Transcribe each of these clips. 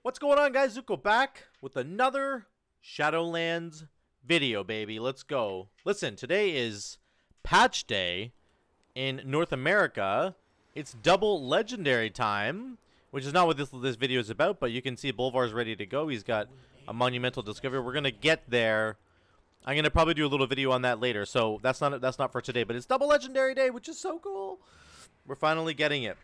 What's going on, guys? Zuko back with another Shadowlands video, baby. Let's go. Listen, today is patch day in North America. It's double legendary time, which is not what this video is about, but you can see Bolvar's ready to go. He's got a monumental discovery. We're going to get there. I'm going to probably do a little video on that later, so that's not for today, but it's double legendary day, which is so cool. We're finally getting it.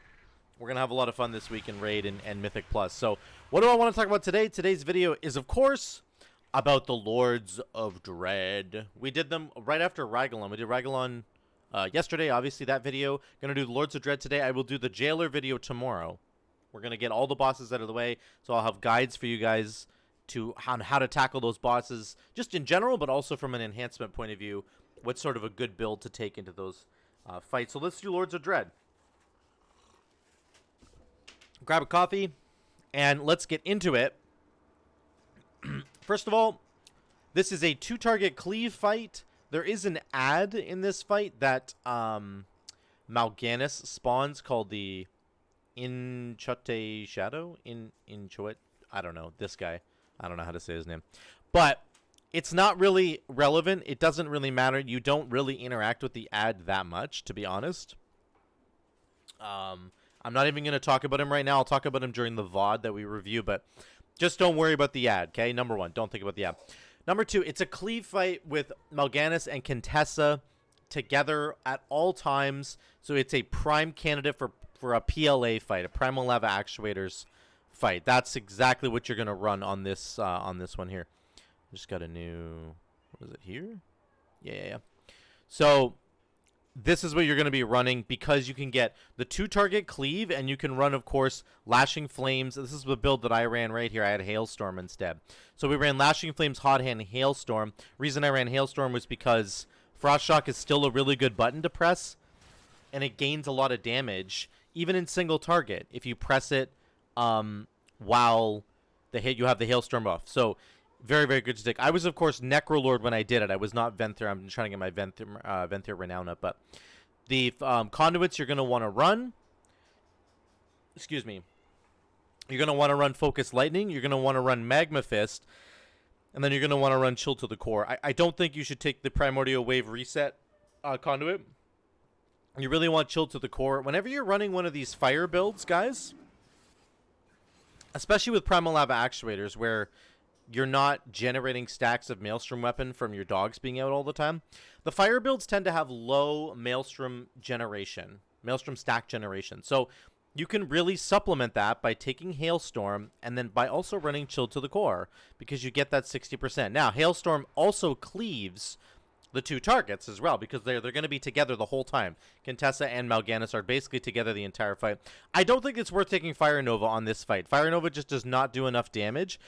We're going to have a lot of fun this week in Raid and Mythic Plus. So, what do I want to talk about today? Today's video is, of course, about the Lords of Dread. We did them right after Raglan. We did Raglan yesterday, obviously, that video. Going to do the Lords of Dread today. I will do the Jailer video tomorrow. We're going to get all the bosses out of the way, so I'll have guides for you guys on how to tackle those bosses, just in general, but also from an enhancement point of view, what's sort of a good build to take into those fights. So, let's do Lords of Dread. Grab a coffee, and let's get into it. First of all, this is a 2-target cleave fight. There is an ad in this fight that Mal'Ganis spawns called the Inchoate Shadow? Inchoate? I don't know. This guy. I don't know how to say his name. But it's not really relevant. It doesn't really matter. You don't really interact with the ad that much, to be honest. I'm not even going to talk about him right now. I'll talk about him during the VOD that we review, but just don't worry about the ad, okay? Number one, don't think about the ad. Number two, it's a cleave fight with Mal'Ganis and Contessa together at all times, so it's a prime candidate for a PLA fight, a Primal Lava Actuators fight. That's exactly what you're going to run on this one here. Just got a new... What is it here? Yeah. So... this is what you're going to be running because you can get the 2-target cleave, and you can run, of course, Lashing Flames. This is the build that I ran right here. I had Hailstorm instead. So we ran Lashing Flames, Hot Hand, Hailstorm. Reason I ran Hailstorm was because Frost Shock is still a really good button to press, and it gains a lot of damage, even in single target, if you press it while you have the Hailstorm buff. So... very, very good stick. I was, of course, Necrolord when I did it. I was not Venthyr. I'm trying to get my Venthyr Renown up. But the Conduits you're going to want to run. Excuse me. You're going to want to run Focus Lightning. You're going to want to run Magma Fist. And then you're going to want to run Chill to the Core. I don't think you should take the Primordial Wave Reset Conduit. You really want Chill to the Core. Whenever you're running one of these fire builds, guys, especially with Primal Lava Actuators, where... you're not generating stacks of Maelstrom weapon from your dogs being out all the time. The fire builds tend to have low Maelstrom generation, Maelstrom stack generation. So you can really supplement that by taking Hailstorm and then by also running Chill to the Core because you get that 60%. Now, Hailstorm also cleaves the 2 targets as well because they're going to be together the whole time. Contessa and Mal'Ganis are basically together the entire fight. I don't think it's worth taking Fire Nova on this fight. Fire Nova just does not do enough damage.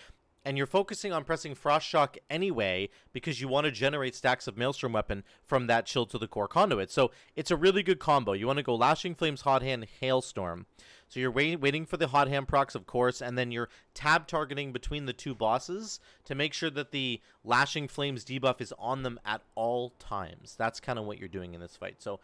And you're focusing on pressing Frost Shock anyway because you want to generate stacks of Maelstrom weapon from that Chill to the Core conduit. So it's a really good combo. You want to go Lashing Flames, Hot Hand, Hailstorm. So you're waiting for the Hot Hand procs, of course, and then you're tab targeting between the 2 bosses to make sure that the Lashing Flames debuff is on them at all times. That's kind of what you're doing in this fight. So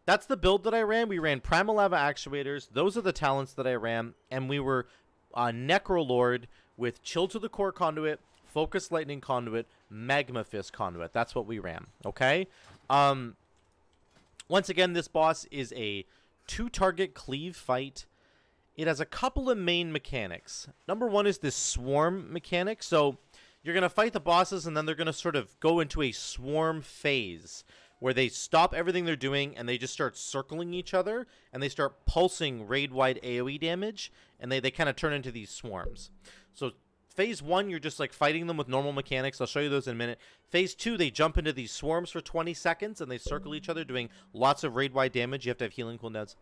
that's the build that I ran. We ran Primal Lava Actuators. Those are the talents that I ran. And we were Necrolord with Chill to the Core Conduit, Focus Lightning Conduit, Magma Fist Conduit. That's what we ran, okay? Once again, this boss is a 2-target cleave fight. It has a couple of main mechanics. Number one is this swarm mechanic. So you're going to fight the bosses, and then they're going to sort of go into a swarm phase where they stop everything they're doing, and they just start circling each other, and they start pulsing raid-wide AoE damage, and they kind of turn into these swarms. So phase 1, you're just like fighting them with normal mechanics. I'll show you those in a minute. Phase 2, they jump into these swarms for 20 seconds, and they circle each other, doing lots of raid-wide damage. You have to have healing cooldowns.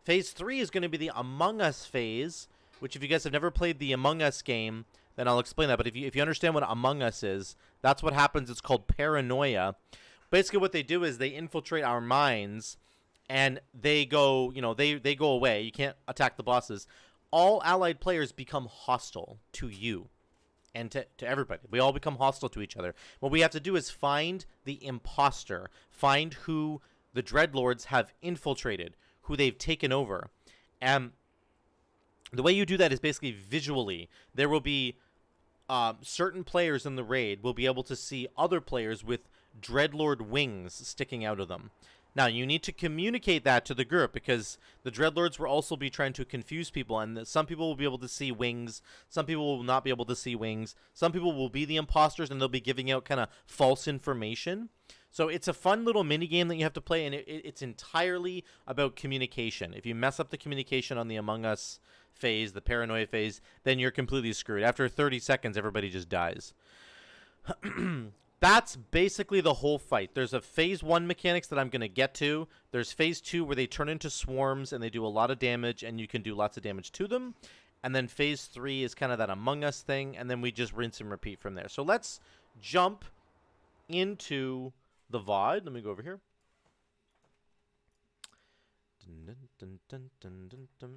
Phase 3 is going to be the Amoung Us phase, which if you guys have never played the Amoung Us game, then I'll explain that. But if you understand what Amoung Us is, that's what happens. It's called Paranoia. Basically what they do is they infiltrate our minds, and they go, they go away. You can't attack the bosses. All allied players become hostile to you and to everybody. We all become hostile to each other. What we have to do is find the imposter, find who the Dreadlords have infiltrated, who they've taken over. And The way you do that is basically visually. There will be certain players in the raid will be able to see other players with Dreadlord wings sticking out of them. Now, you need to communicate that to the group because the Dreadlords will also be trying to confuse people, and some people will be able to see wings, some people will not be able to see wings, some people will be the imposters and they'll be giving out kind of false information. So it's a fun little mini game that you have to play, and it's entirely about communication. If you mess up the communication on the Among Us phase, the Paranoia phase, then you're completely screwed. After 30 seconds, everybody just dies. That's basically the whole fight. There's a phase 1 mechanics that I'm going to get to. There's phase 2 where they turn into swarms and they do a lot of damage and you can do lots of damage to them. And then phase 3 is kind of that Among Us thing, and then we just rinse and repeat from there. So let's jump into the VOD. Let me go over here.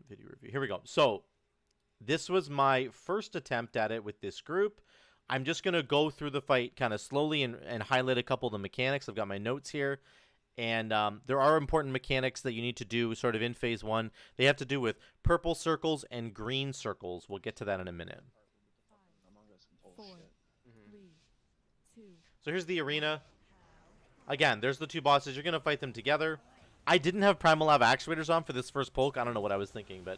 Video review. Here we go. So this was my first attempt at it with this group. I'm just going to go through the fight kind of slowly and highlight a couple of the mechanics. I've got my notes here. And there are important mechanics that you need to do sort of in phase 1. They have to do with purple circles and green circles. We'll get to that in a minute. 4, 3, 2. So here's the arena. Again, there's the two bosses. You're going to fight them together. I didn't have Primal Actuators on for this first poke. I don't know what I was thinking, but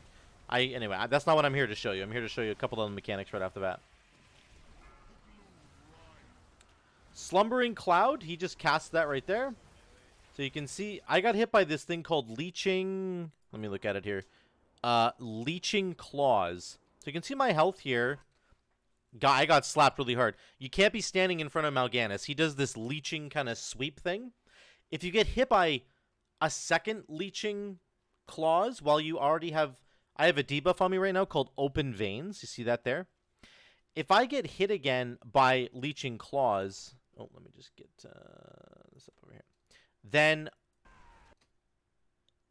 anyway, that's not what I'm here to show you. I'm here to show you a couple of the mechanics right off the bat. Slumbering Cloud, he just cast that right there. So you can see, I got hit by this thing called Leeching. Let me look at it here. Leeching Claws. So you can see my health here. I got slapped really hard. You can't be standing in front of Mal'Ganis. He does this leeching kind of sweep thing. If you get hit by a second Leeching Claws while you already have... I have a debuff on me right now called Open Veins. You see that there? If I get hit again by Leeching Claws... Oh, let me just get this up over here. Then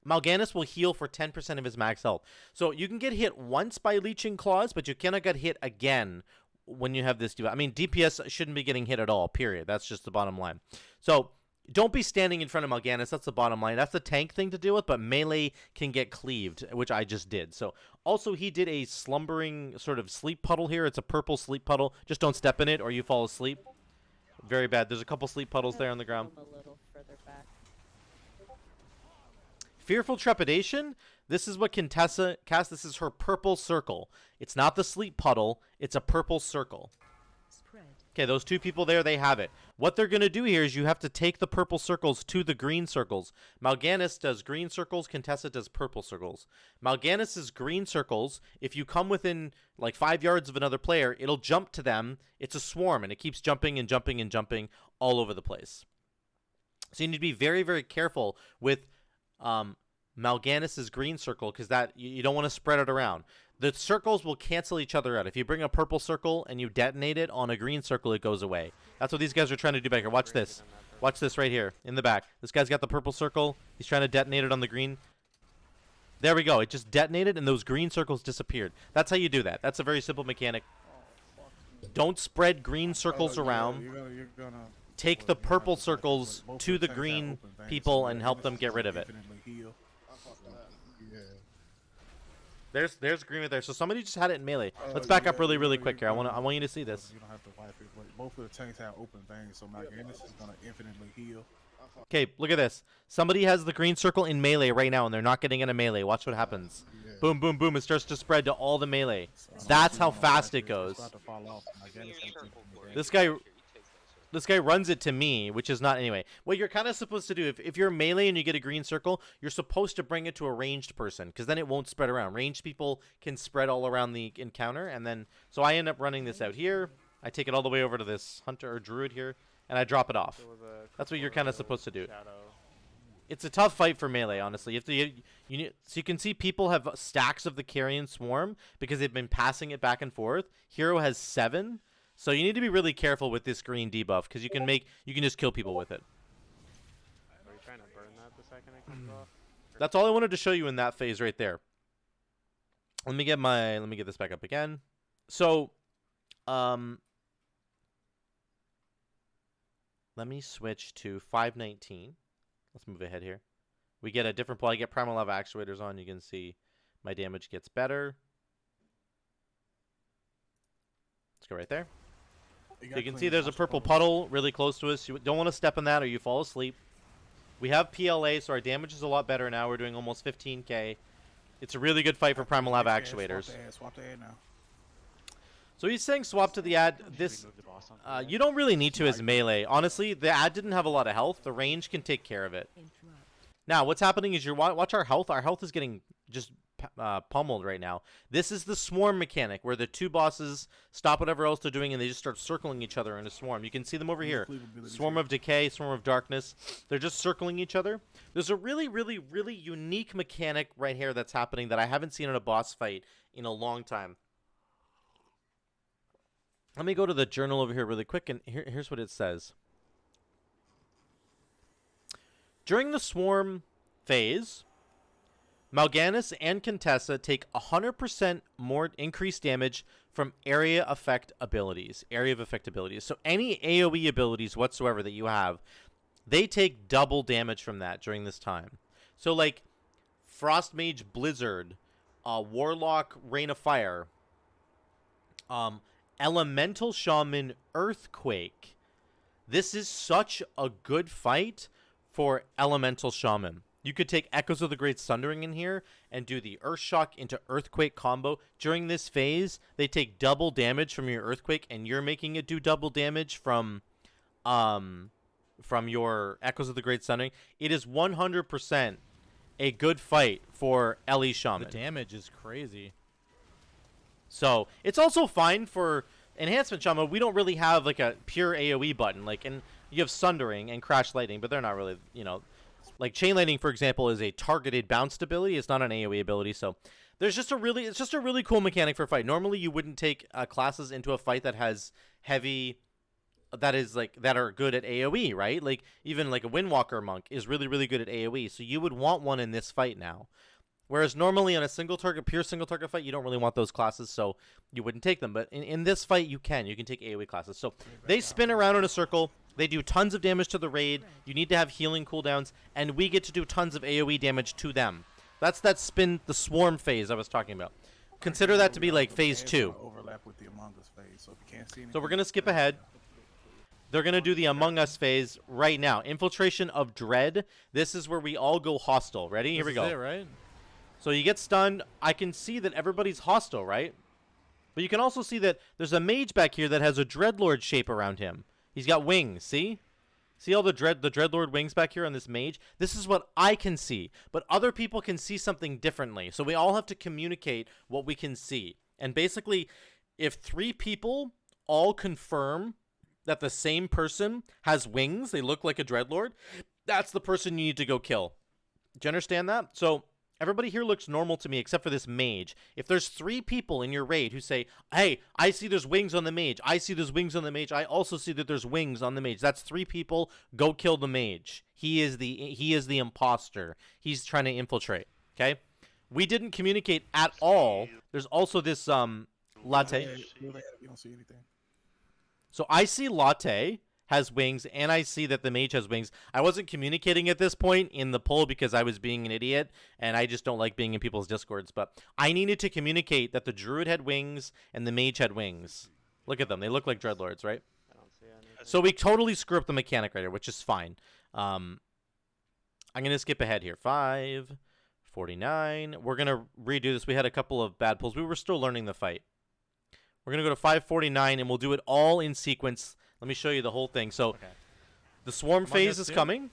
Mal'Ganis will heal for 10% of his max health. So you can get hit once by Leeching Claws, but you cannot get hit again when you have this debuff. I mean, DPS shouldn't be getting hit at all, period. That's just the bottom line. So don't be standing in front of Mal'Ganis. That's the bottom line. That's the tank thing to deal with, but melee can get cleaved, which I just did. So also he did a slumbering sort of sleep puddle here. It's a purple sleep puddle. Just don't step in it or you fall asleep. Very bad. There's a couple sleep puddles there on the ground. A little further back. Fearful Trepidation. This is what Contessa cast. This is her purple circle. It's not the sleep puddle. It's a purple circle. Okay, those two people there, they have it. What they're going to do here is you have to take the purple circles to the green circles. Mal'Ganis does green circles. Contessa does purple circles. Mal'Ganis's green circles, if you come within like 5 yards of another player, it'll jump to them. It's a swarm, and it keeps jumping and jumping and jumping all over the place. So you need to be very, very careful with Mal'Ganis's green circle because that you don't want to spread it around. The circles will cancel each other out. If you bring a purple circle and you detonate it on a green circle, it goes away. That's what these guys are trying to do back here. Watch this. Watch this right here in the back. This guy's got the purple circle. He's trying to detonate it on the green. There we go. It just detonated and those green circles disappeared. That's how you do that. That's a very simple mechanic. Don't spread green circles around. Take the purple circles to the green people and help them get rid of it. There's agreement there. So somebody just had it in melee. Let's back up really, really quick here. I want you to see this. You don't have to wipe it, but both of the tanks have open veins, so Mal'Ganis is gonna infinitely heal. Okay, look at this. Somebody has the green circle in melee right now, and they're not getting in a melee. Watch what happens. Yeah. Boom, boom, boom. It starts to spread to all the melee. That's how fast it goes. This guy runs it to me, which is not... Anyway, what you're kind of supposed to do, if you're melee and you get a green circle, you're supposed to bring it to a ranged person, because then it won't spread around. Ranged people can spread all around the encounter, and then... So I end up running this out here. I take it all the way over to this hunter or druid here, and I drop it off. That's what you're kind of supposed to do. It's a tough fight for melee, honestly. So you can see people have stacks of the Carrion Swarm, because they've been passing it back and forth. Hero has 7. So you need to be really careful with this green debuff because you can just kill people with it. Are you trying to burn that the second it comes off? That's all I wanted to show you in that phase right there. Let me get this back up again. So, let me switch to 519. Let's move ahead here. We get a different pull. I get Primal Actuators on. You can see my damage gets better. go right there. It So got you can clean see there's a once purple closed. puddle really close to us. You don't want to step in that or you fall asleep. We have PLA, so our damage is a lot better now. We're doing almost 15k. It's a really good fight for Primal Lab Actuators. Swap the ad now. So he's saying swap to the ad. This you don't really need to as melee. Honestly, the ad didn't have a lot of health. The range can take care of it. Now, what's happening is watch our health. Our health is getting just pummeled right now. This is the swarm mechanic where the two bosses stop whatever else they're doing and they just start circling each other in a swarm. You can see them over here. Swarm of Decay, Swarm of Darkness. They're just circling each other. There's a really, really, really unique mechanic right here that's happening that I haven't seen in a boss fight in a long time. Let me go to the journal over here really quick, and here's what it says. During the swarm phase, Mal'Ganis and Contessa take 100% more increased damage from area of effect abilities. So any AoE abilities whatsoever that you have, they take double damage from that during this time. So like Frost Mage Blizzard, Warlock Rain of Fire, Elemental Shaman Earthquake. This is such a good fight for Elemental Shaman. You could take Echoes of the Great Sundering in here and do the Earth Shock into Earthquake combo. During this phase, they take double damage from your Earthquake, and you're making it do double damage from your Echoes of the Great Sundering. It is 100% a good fight for Ellie Shaman. The damage is crazy. So it's also fine for Enhancement Shaman. We don't really have like a pure AoE button. Like, and you have Sundering and Crash Lightning, but they're not really, you know. Like Chain Lightning, for example, is a targeted bounced ability. It's not an AoE ability, so it's just a really cool mechanic for a fight. Normally, you wouldn't take classes into a fight that has heavy, that are good at AoE, right? Like even like a Windwalker monk is really, really good at AoE. So you would want one in this fight now. Whereas normally on a pure single target fight, you don't really want those classes, so you wouldn't take them. But in this fight, you can take AoE classes. So they spin around in a circle. They do tons of damage to the raid. You need to have healing cooldowns, and we get to do tons of AoE damage to them. That's that spin, the swarm phase I was talking about. Consider that to be like phase 2. Overlap with the Among Us phase, so if you can't see anything, so we're gonna skip ahead. They're gonna do the Among Us phase right now. Infiltration of Dread. This is where we all go hostile. Ready? Here we go. This is it, right? So you get stunned. I can see that everybody's hostile, right? But you can also see that there's a mage back here that has a Dreadlord shape around him. He's got wings, see? See all the Dreadlord wings back here on this mage? This is what I can see, but other people can see something differently. So we all have to communicate what we can see. And basically, if 3 people all confirm that the same person has wings, they look like a Dreadlord, that's the person you need to go kill. Do you understand that? So everybody here looks normal to me except for this mage. If there's 3 people in your raid who say, hey, I see there's wings on the mage. I see there's wings on the mage. I also see that there's wings on the mage. That's 3 people. Go kill the mage. He is the imposter. He's trying to infiltrate. Okay? We didn't communicate at all. There's also this Latte. you don't see anything. So I see Latte has wings, and I see that the mage has wings. I wasn't communicating at this point in the poll because I was being an idiot, and I just don't like being in people's discords, but I needed to communicate that the druid had wings and the mage had wings. Look at them. They look like Dreadlords, right? I don't see anything. So we totally screw up the mechanic right here, which is fine. I'm going to skip ahead here. 549. We're going to redo this. We had a couple of bad pulls. We were still learning the fight. We're going to go to 549, and we'll do it all in sequence. Let me show you the whole thing. So Okay. the swarm Among phase Us is too? coming.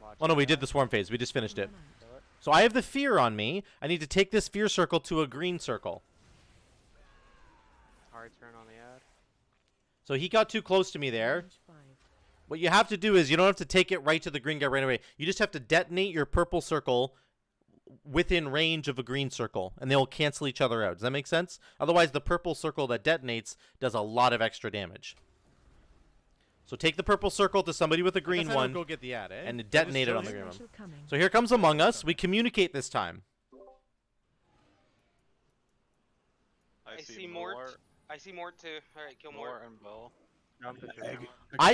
Watch Oh, no, we that. did the swarm phase. We just finished it. Do it. So I have the fear on me. I need to take this fear circle to a green circle. Hard turn on the ad. So he got too close to me there. Range 5. What you have to do is you don't have to take it right to the green guy right away. You just have to detonate your purple circle within range of a green circle, and they'll cancel each other out. Does that make sense? Otherwise, the purple circle that detonates does a lot of extra damage. So take the purple circle to somebody with a green one Go get the ad, eh? and Did I just detonate it show on the you? green one. Special coming. So here comes Among Us. We communicate this time. I see Mort. I see Mort too. Alright, kill Mort. and Bill. Jump into Egg-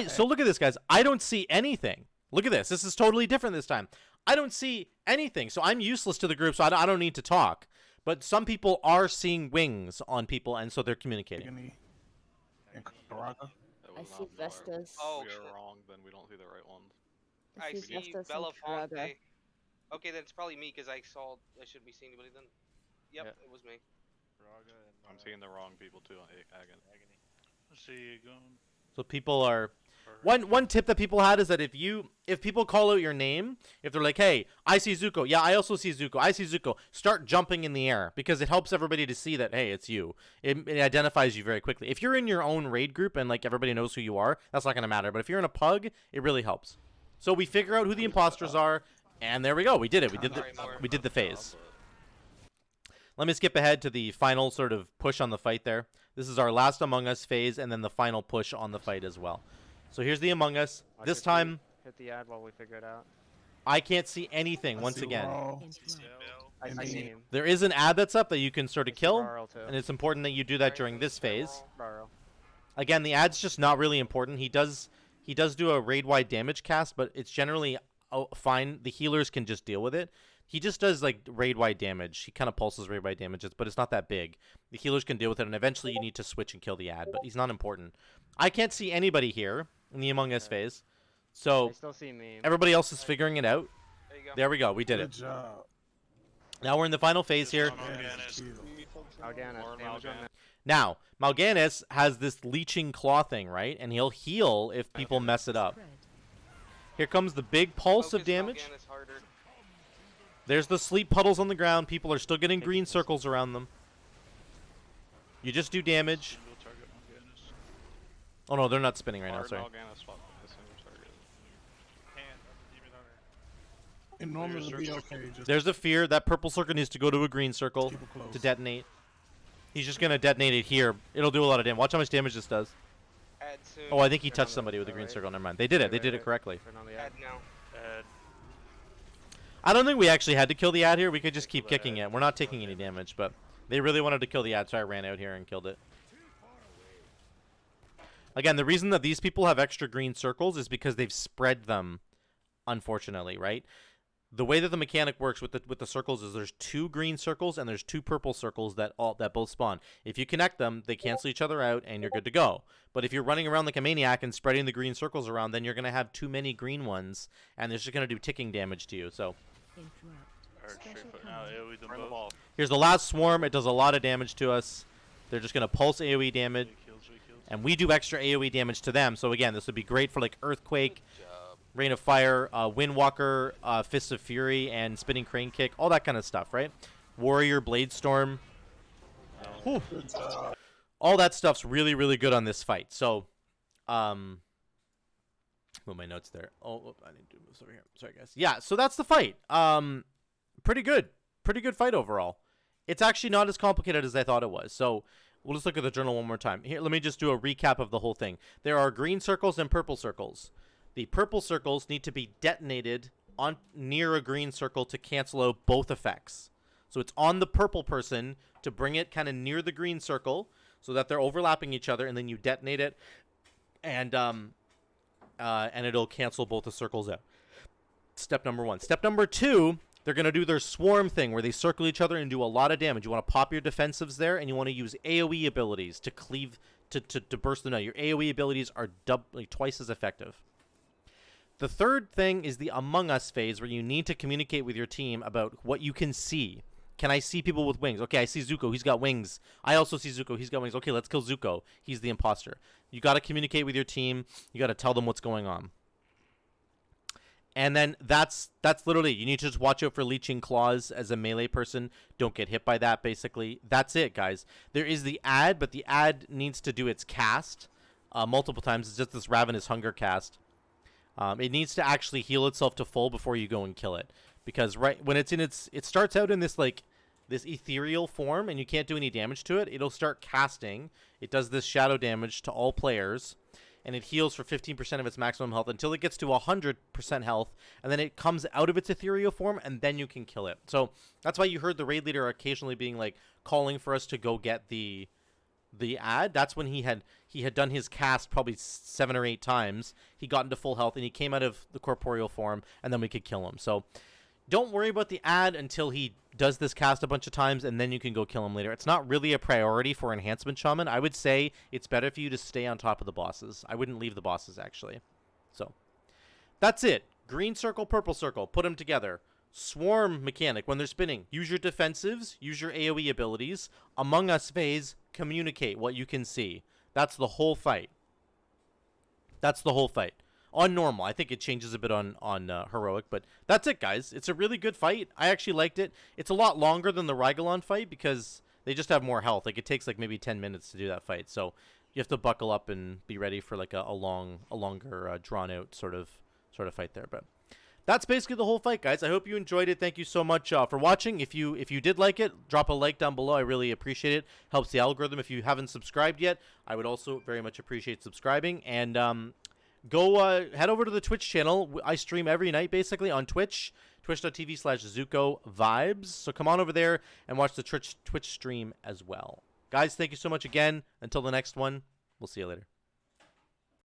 it. So look at this, guys. I don't see anything. Look at this. This is totally different this time. I don't see anything. So I'm useless to the group, so I don't need to talk. But some people are seeing wings on people, and so they're communicating. Agony. And Karaka. That I was see not Noir. Vestas. Oh, If we shit. are wrong, then we don't see the right ones. I see see Vestas and Karaga. Belafonte. Okay, then it's probably me because I shouldn't be seeing anybody then. Yep, Yeah. it was me. I'm seeing the wrong people too on Agony. Let's see, going. So people are one tip that people had is that if people call out your name, if they're like, "Hey, I see Zuko," yeah, I also see Zuko. I see Zuko. Start jumping in the air because it helps everybody to see that hey, it's you. It identifies you very quickly. If you're in your own raid group and like everybody knows who you are, that's not gonna matter. But if you're in a pug, it really helps. So we figure out who the imposters are, and there we go. We did it. We did the phase. Let me skip ahead to the final sort of push on the fight there. This is our last Among Us phase, and then the final push on the fight as well. So here's the Among Us. This time, Hit the ad while we figure it out. I can't see anything I once see again. Raw. I And see then- Neem. There is an ad that's up that you can sort of I see kill, Rarl too. and it's important that you do that during this phase. Rarl. Again, the ad's just not really important. He does do a raid-wide damage cast, but it's generally fine. The healers can just deal with it. He just does like raid-wide damage. He kind of pulses raid-wide damages, but it's not that big. The healers can deal with it, and eventually you need to switch and kill the ad, but he's not important. I can't see anybody here in the Among Us phase, so I still see Neem. everybody else is figuring it out. There you go. There we go. We did Good it. job. Now we're in the final phase here. Mal'Ganis. Mal'Ganis, More damage on Mal'Ganis. that. Now, Mal'Ganis has this leeching claw thing, right? And he'll heal if people mess it up. Here comes the big pulse of Focus damage. Mal'Ganis harder. There's the sleep puddles on the ground. People are still getting green circles around them. You just do damage. Single target Mal'Ganis. Oh no, they're not spinning right now, Hard sorry. Mal'Ganis swap with the single target. And normally it'll be okay. Just There's a fear. That purple circle needs to go to a green circle keep it close. to detonate. He's just going to detonate it here. It'll do a lot of damage. Watch how much damage this does. Add soon. Oh, I think he Turn touched on the- somebody with a green alright. circle. Never mind. They did it. They Right, did right, it correctly. Turn on the Add ad. now. I don't think we actually had to kill the ad here. We could just keep kicking it. We're not taking any damage, but they really wanted to kill the ad, so I ran out here and killed it. Again, the reason that these people have extra green circles is because they've spread them, unfortunately, right? The way that the mechanic works with the circles is there's 2 green circles and there's 2 purple circles that both spawn. If you connect them, they cancel each other out and you're good to go. But if you're running around like a maniac and spreading the green circles around, then you're going to have too many green ones and they're just going to do ticking damage to you. So Now AoE them Burn the both. ball. here's the last swarm. It does a lot of damage to us. They're just going to pulse AoE damage. Kills. And we do extra AoE damage to them. So again, this would be great for like Earthquake, Rain of Fire, Windwalker, Fists of Fury, and Spinning Crane Kick, all that kind of stuff, right? Warrior, Blade Storm. Whew. All that stuff's really, really good on this fight. So, move my notes there. Oh, I need to move this over here. Sorry, guys. Yeah, so that's the fight. Pretty good. Pretty good fight overall. It's actually not as complicated as I thought it was. So, we'll just look at the journal one more time. Here, let me just do a recap of the whole thing. There are green circles and purple circles. The purple circles need to be detonated on near a green circle to cancel out both effects. So it's on the purple person to bring it kind of near the green circle so that they're overlapping each other, and then you detonate it, and it'll cancel both the circles out. Step number 1. Step number 2, they're going to do their swarm thing where they circle each other and do a lot of damage. You want to pop your defensives there, and you want to use AoE abilities to cleave, to burst them out. Your AoE abilities are twice as effective. The third thing is the Among Us phase where you need to communicate with your team about what you can see. Can I see people with wings? Okay, I see Zuko. He's got wings. I also see Zuko. He's got wings. Okay, let's kill Zuko. He's the imposter. You got to communicate with your team. You got to tell them what's going on. And then that's literally, you need to just watch out for Leeching Claws as a melee person. Don't get hit by that, basically. That's it, guys. There is the ad, but the ad needs to do its cast multiple times. It's just this Ravenous Hunger cast. It needs to actually heal itself to full before you go and kill it. Because right when it's in it starts out in this this ethereal form and you can't do any damage to it. It'll start casting. It does this shadow damage to all players. And it heals for 15% of its maximum health until it gets to 100% health. And then it comes out of its ethereal form and then you can kill it. So that's why you heard the raid leader occasionally being like calling for us to go get the ad. That's when he had done his cast probably 7 or 8 times. He got into full health and he came out of the corporeal form and then we could kill him. So don't worry about the ad until he does this cast a bunch of times, and then you can go kill him later. It's not really a priority for Enhancement Shaman. I would say it's better for you to stay on top of the bosses. I wouldn't leave the bosses, actually. So, that's it. Green circle, purple circle. Put them together. Swarm mechanic when they're spinning. Use your defensives. Use your AoE abilities. Among Us phase. Communicate what you can see. That's the whole fight. That's the whole fight. On normal. I think it changes a bit on heroic, but that's it, guys. It's a really good fight. I actually liked it. It's a lot longer than the Rygalon fight because they just have more health. Like, it takes, like, maybe 10 minutes to do that fight. So you have to buckle up and be ready for, like, a longer, drawn-out sort of fight there. But that's basically the whole fight, guys. I hope you enjoyed it. Thank you so much for watching. If you did like it, drop a like down below. I really appreciate it. Helps the algorithm. If you haven't subscribed yet, I would also very much appreciate subscribing. And go head over to the Twitch channel. I stream every night, basically, on Twitch. Twitch.tv/ZukoVibes. So come on over there and watch the Twitch stream as well. Guys, thank you so much again. Until the next one, we'll see you later.